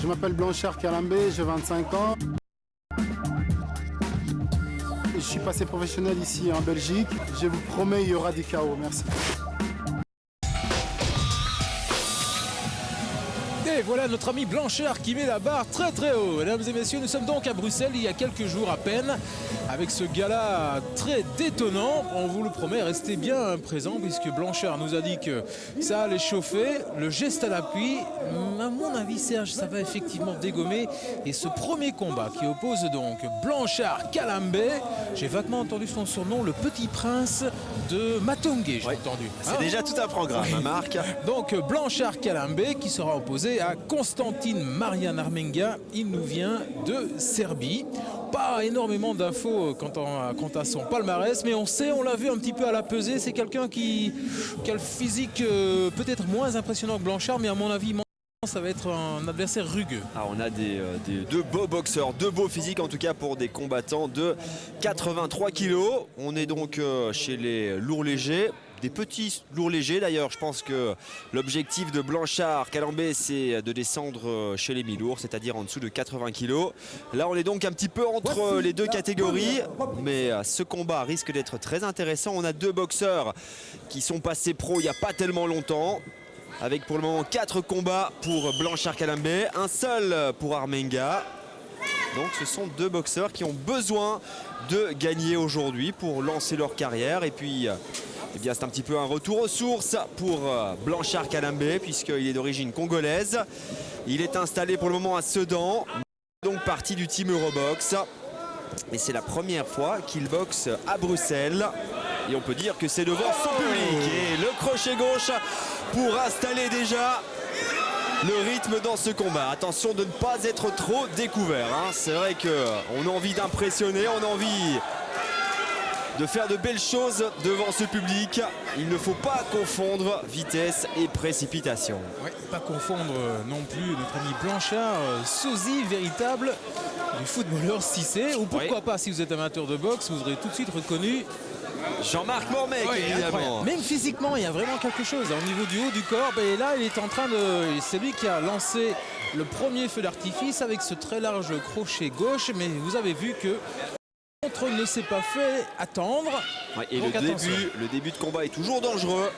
Je m'appelle Blanchard Calambé, j'ai 25 ans. Je suis passé professionnel ici en Belgique. Je vous promets, il y aura du chaos. Merci. Et voilà notre ami Blanchard qui met la barre très très haut. Mesdames et messieurs, nous sommes donc à Bruxelles il y a quelques jours à peine avec ce gala très détonnant. On vous le promet, restez bien présents puisque Blanchard nous a dit que ça allait chauffer. Le geste à l'appui, à mon avis Serge, ça va effectivement dégommer. Et ce premier combat qui oppose donc Blanchard Calambé, j'ai vaguement entendu son surnom, le petit prince de Matongé, j'ai entendu. C'est déjà tout un programme, hein, Marc. Donc Blanchard Calambé qui sera opposé à Constantin Marian Armenga, il nous vient de Serbie. Pas énormément d'infos quant à son palmarès, mais on sait, on l'a vu un petit peu à la pesée, c'est quelqu'un qui a le physique peut-être moins impressionnant que Blanchard, mais à mon avis, ça va être un adversaire rugueux. Ah, on a deux beaux boxeurs, deux beaux physiques en tout cas pour des combattants de 83 kilos. On est donc chez les lourds légers. Des petits lourds légers d'ailleurs, je pense que l'objectif de Blanchard Calambé c'est de descendre chez les mi-lourds, c'est-à-dire en dessous de 80 kg. Là on est donc un petit peu entre les deux catégories, mais ce combat risque d'être très intéressant. On a deux boxeurs qui sont passés pro il n'y a pas tellement longtemps, avec pour le moment 4 combats pour Blanchard Calambé, un seul pour Armenga. Donc ce sont deux boxeurs qui ont besoin de gagner aujourd'hui pour lancer leur carrière. Et puis eh bien, c'est un petit peu un retour aux sources pour Blanchard Calambé puisqu'il est d'origine congolaise. Il est installé pour le moment à Sedan, donc partie du team Eurobox. Et c'est la première fois qu'il boxe à Bruxelles. Et on peut dire que c'est devant son public. Et le crochet gauche pour installer déjà le rythme dans ce combat. Attention de ne pas être trop découvert, hein. C'est vrai qu'on a envie d'impressionner, on a envie de faire de belles choses devant ce public. Il ne faut pas confondre vitesse et précipitation. Ouais, pas confondre non plus notre ami Blanchard, sosie véritable du footballeur Cissé. Ou pourquoi pas, si vous êtes amateur de boxe, vous aurez tout de suite reconnu Jean-Marc Mormec, évidemment. Même physiquement, il y a vraiment quelque chose. Au niveau du haut du corps, et là, il est en train de... C'est lui qui a lancé le premier feu d'artifice avec ce très large crochet gauche. Mais vous avez vu que le contre ne s'est pas fait attendre. Ouais, et le début de combat est toujours dangereux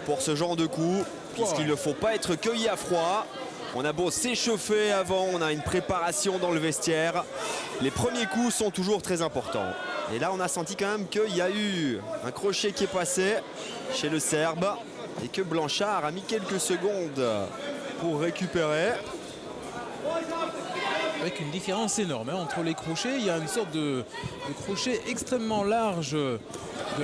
pour ce genre de coup, puisqu'il ne faut pas être cueilli à froid. On a beau s'échauffer avant, on a une préparation dans le vestiaire. Les premiers coups sont toujours très importants. Et là, on a senti quand même qu'il y a eu un crochet qui est passé chez le Serbe et que Blanchard a mis quelques secondes pour récupérer. Avec une différence énorme entre les crochets. Il y a une sorte de crochet extrêmement large de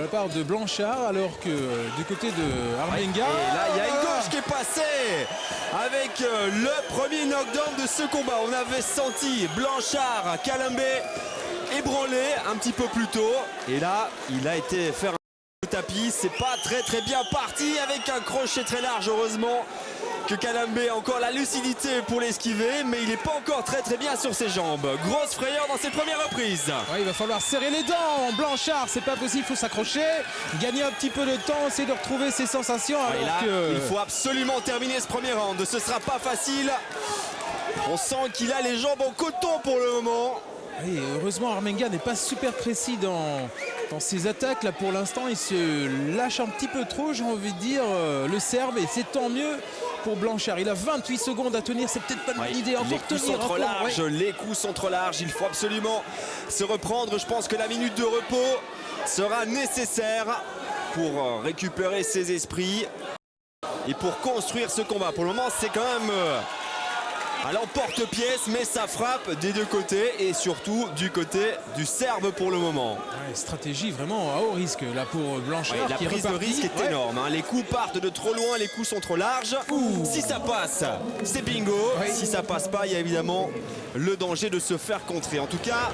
la part de Blanchard, alors que du côté de Armenga... Et là, il y a une gauche qui est passée avec le premier knockdown de ce combat. On avait senti Blanchard Calambé ébranlé un petit peu plus tôt. Et là, il a été faire un tapis. C'est pas très bien parti avec un crochet très large, heureusement que Calambé a encore la lucidité pour l'esquiver, mais il n'est pas encore très bien sur ses jambes. Grosse frayeur dans ses premières reprises. Ouais, il va falloir serrer les dents. Blanchard, c'est pas possible, il faut s'accrocher, gagner un petit peu de temps, essayer de retrouver ses sensations. Et là, il faut absolument terminer ce premier round. Ce sera pas facile. On sent qu'il a les jambes en coton pour le moment. Et heureusement, Armenga n'est pas super précis dans ses attaques. Là, pour l'instant, il se lâche un petit peu trop, j'ai envie de dire, le Serbe. Et c'est tant mieux pour Blanchard. Il a 28 secondes à tenir. C'est peut-être pas une bonne idée. Les coups sont trop larges. Les coups sont trop larges. Il faut absolument se reprendre. Je pense que la minute de repos sera nécessaire pour récupérer ses esprits et pour construire ce combat. Pour le moment, c'est quand même... à l'emporte-pièce, mais ça frappe des deux côtés et surtout du côté du Serbe pour le moment. Ouais, stratégie vraiment à haut risque là pour Blanchard. Ouais, la prise de risque est énorme, hein. Les coups partent de trop loin, les coups sont trop larges. Si ça passe, c'est bingo. Si ça passe pas, il y a évidemment le danger de se faire contrer. En tout cas,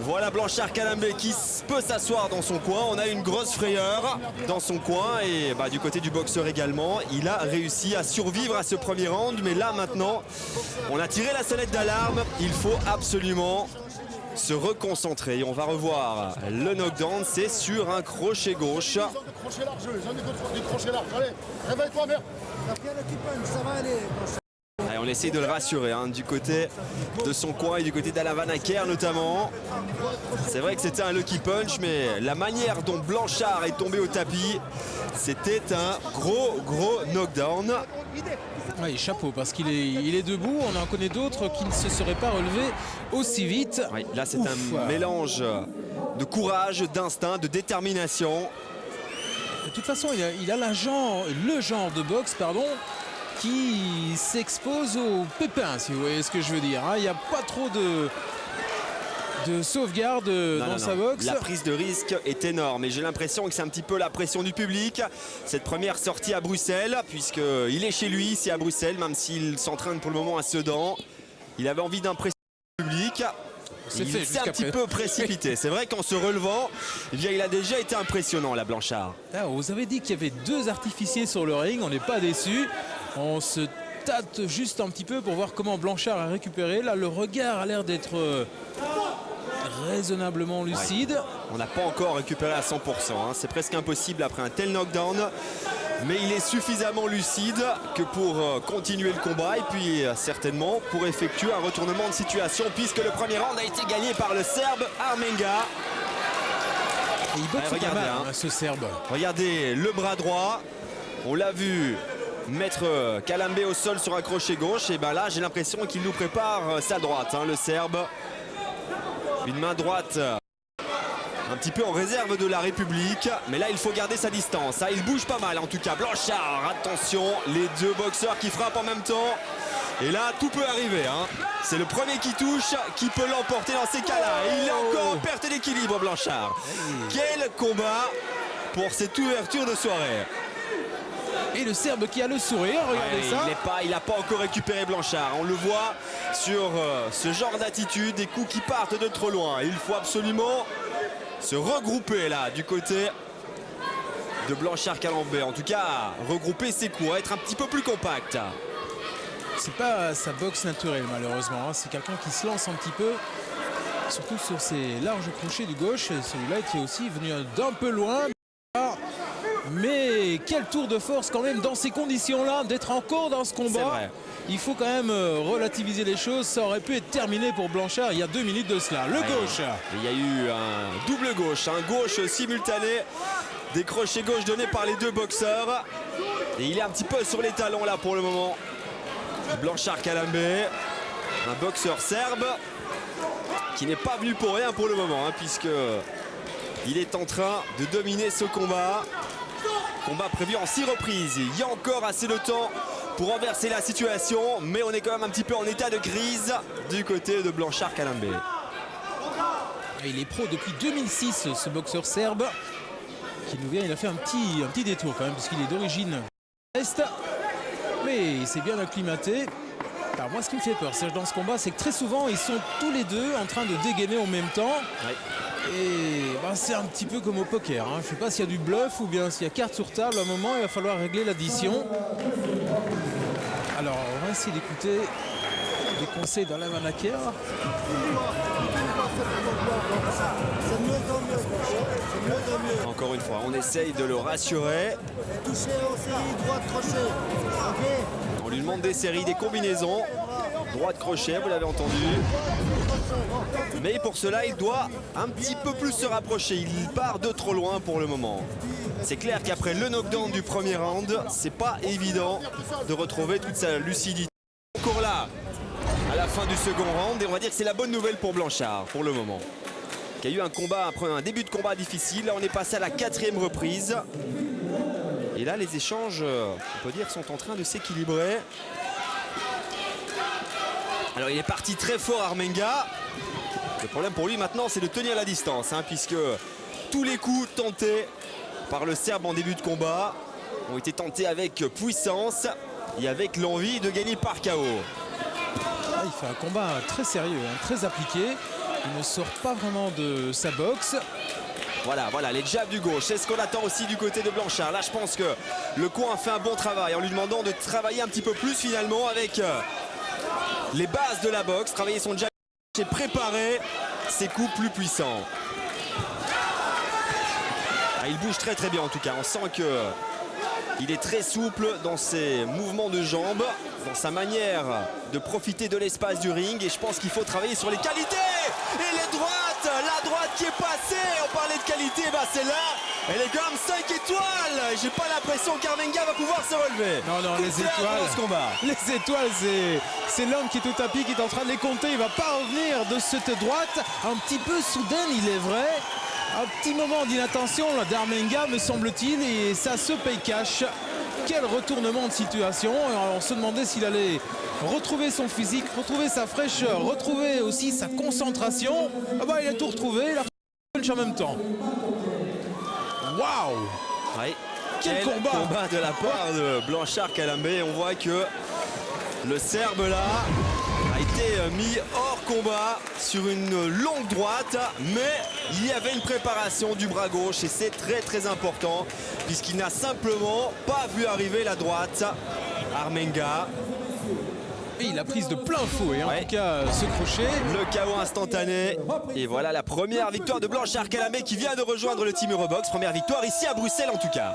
voilà Blanchard Calambé qui peut s'asseoir dans son coin. On a une grosse frayeur dans son coin et du côté du boxeur également. Il a réussi à survivre à ce premier round, mais là maintenant, on a tiré la sonnette d'alarme. Il faut absolument se reconcentrer. On va revoir le knockdown. C'est sur un crochet gauche. Crochet large, j'en ai d'autres, des crochets larges. Allez, réveille-toi, merde. Ça va aller. on essaye de le rassurer hein, du côté de son coin et du côté d'Alain Van Acker notamment. C'est vrai que c'était un lucky punch, mais la manière dont Blanchard est tombé au tapis, c'était un gros knockdown. Oui, chapeau, parce qu'il est debout. On en connaît d'autres qui ne se seraient pas relevés aussi vite. Oui, là, c'est un mélange de courage, d'instinct, de détermination. De toute façon, il a le genre de boxe, qui s'expose aux pépins, si vous voyez ce que je veux dire. Il n'y a pas trop de sauvegarde dans sa boxe. La prise de risque est énorme et j'ai l'impression que c'est un petit peu la pression du public. Cette première sortie à Bruxelles, puisqu'il est chez lui ici à Bruxelles, même s'il s'entraîne pour le moment à Sedan. Il avait envie d'impressionner le public. Il s'est un petit peu précipité. C'est vrai qu'en se relevant, il a déjà été impressionnant, la Blanchard. Ah, vous avez dit qu'il y avait 2 artificiers sur le ring, on n'est pas déçus. On se tâte juste un petit peu pour voir comment Blanchard a récupéré. Là, le regard a l'air d'être raisonnablement lucide. Ouais. On n'a pas encore récupéré à 100%. Hein. C'est presque impossible après un tel knockdown. Mais il est suffisamment lucide que pour continuer le combat et puis certainement pour effectuer un retournement de situation puisque le premier round a été gagné par le Serbe Armenga. Et il boxe pas mal, hein, ce Serbe. Regardez le bras droit. On l'a vu mettre Calambé au sol sur un crochet gauche. Et bien là, j'ai l'impression qu'il nous prépare sa droite, hein, le Serbe. Une main droite un petit peu en réserve de la République, mais là il faut garder sa distance. Il bouge pas mal en tout cas. Blanchard, attention, les 2 boxeurs qui frappent en même temps. Et là tout peut arriver. Hein. C'est le premier qui touche qui peut l'emporter dans ces cas-là. Il est encore en perte d'équilibre, Blanchard. Quel combat pour cette ouverture de soirée. Et le Serbe qui a le sourire, regardez ça. Il n'a pas encore récupéré Blanchard. On le voit sur ce genre d'attitude, des coups qui partent de trop loin. Il faut absolument se regrouper là du côté de Blanchard Calambé. En tout cas, regrouper ses coups, être un petit peu plus compact. C'est pas sa boxe naturelle malheureusement. Hein. C'est quelqu'un qui se lance un petit peu, surtout sur ses larges crochets du gauche. Celui-là qui est aussi venu d'un peu loin. Mais quel tour de force quand même dans ces conditions-là, d'être encore dans ce combat. Il faut quand même relativiser les choses. Ça aurait pu être terminé pour Blanchard il y a 2 minutes de cela. Le gauche. Il y a eu un double gauche, un gauche simultané. Des crochets gauche donnés par les 2 boxeurs. Et il est un petit peu sur les talons là pour le moment. Blanchard Calambé, un boxeur serbe qui n'est pas venu pour rien pour le moment, hein, puisque il est en train de dominer ce combat. Combat prévu en 6 reprises. Il y a encore assez de temps pour renverser la situation, mais on est quand même un petit peu en état de crise du côté de Blanchard Calambé. Il est pro depuis 2006, ce boxeur serbe qui nous vient. Il a fait un petit détour quand même, puisqu'il est d'origine est, mais il s'est bien acclimaté. Alors moi, ce qui me fait peur, Serge, dans ce combat, c'est que très souvent ils sont tous les 2 en train de dégainer en même temps. Et c'est un petit peu comme au poker. Hein. Je ne sais pas s'il y a du bluff ou bien s'il y a carte sur table. À un moment, il va falloir régler l'addition. Alors, on va essayer d'écouter les conseils d'Alain Van Acker. Encore une fois, on essaye de le rassurer. On lui demande des séries, des combinaisons. Droite crochet, vous l'avez entendu. Mais pour cela, il doit un petit peu plus se rapprocher. Il part de trop loin pour le moment. C'est clair qu'après le knockdown du premier round, c'est pas évident de retrouver toute sa lucidité. Encore là, à la fin du second round, et on va dire que c'est la bonne nouvelle pour Blanchard pour le moment. Qui a eu un combat après un début de combat difficile. Là, on est passé à la 4e reprise. Et là, les échanges, on peut dire, sont en train de s'équilibrer. Alors, il est parti très fort, Armenga. Le problème pour lui maintenant, c'est de tenir la distance, hein, puisque tous les coups tentés par le Serbe en début de combat ont été tentés avec puissance et avec l'envie de gagner par KO. Il fait un combat très sérieux, hein, très appliqué. Il ne sort pas vraiment de sa boxe. Voilà, les jabs du gauche. C'est ce qu'on attend aussi du côté de Blanchard. Là, je pense que le coin a fait un bon travail en lui demandant de travailler un petit peu plus finalement avec les bases de la boxe, travailler son jab et préparer ses coups plus puissants. Il bouge très bien en tout cas. On sent que Il est très souple dans ses mouvements de jambes, dans sa manière de profiter de l'espace du ring. Et je pense qu'il faut travailler sur les qualités. Et les droites, la droite qui est passée. On parlait de qualité, bah celle-là, elle est quand même 5 étoiles. J'ai pas l'impression qu'Armenga va pouvoir se relever. Non, non, les étoiles. Dans ce combat. Les étoiles, c'est l'homme qui est au tapis, qui est en train de les compter. Il va pas revenir de cette droite. Un petit peu soudaine, il est vrai. Un petit moment d'inattention d'Armenga, me semble-t-il, et ça se paye cash. Quel retournement de situation. Alors, on se demandait s'il allait retrouver son physique, retrouver sa fraîcheur, retrouver aussi sa concentration. Ah bah, il a tout retrouvé, il a fait le punch en même temps. Waouh! Ouais. Quel combat de la part de Blanchard Calambé. On voit que le Serbe là a été mis hors combat sur une longue droite, mais il y avait une préparation du bras gauche et c'est très très important puisqu'il n'a simplement pas vu arriver la droite. Armenga. Et il a prise de plein fouet, en tout cas ce crochet. Le KO instantané. Et voilà la première victoire de Blanchard Calambé qui vient de rejoindre le Team Eurobox. Première victoire ici à Bruxelles en tout cas.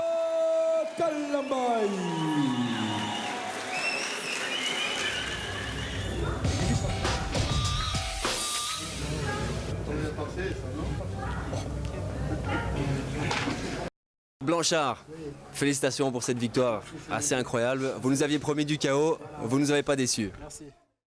Blanchard, félicitations pour cette victoire assez incroyable. Vous nous aviez promis du chaos, vous ne nous avez pas déçus. Merci.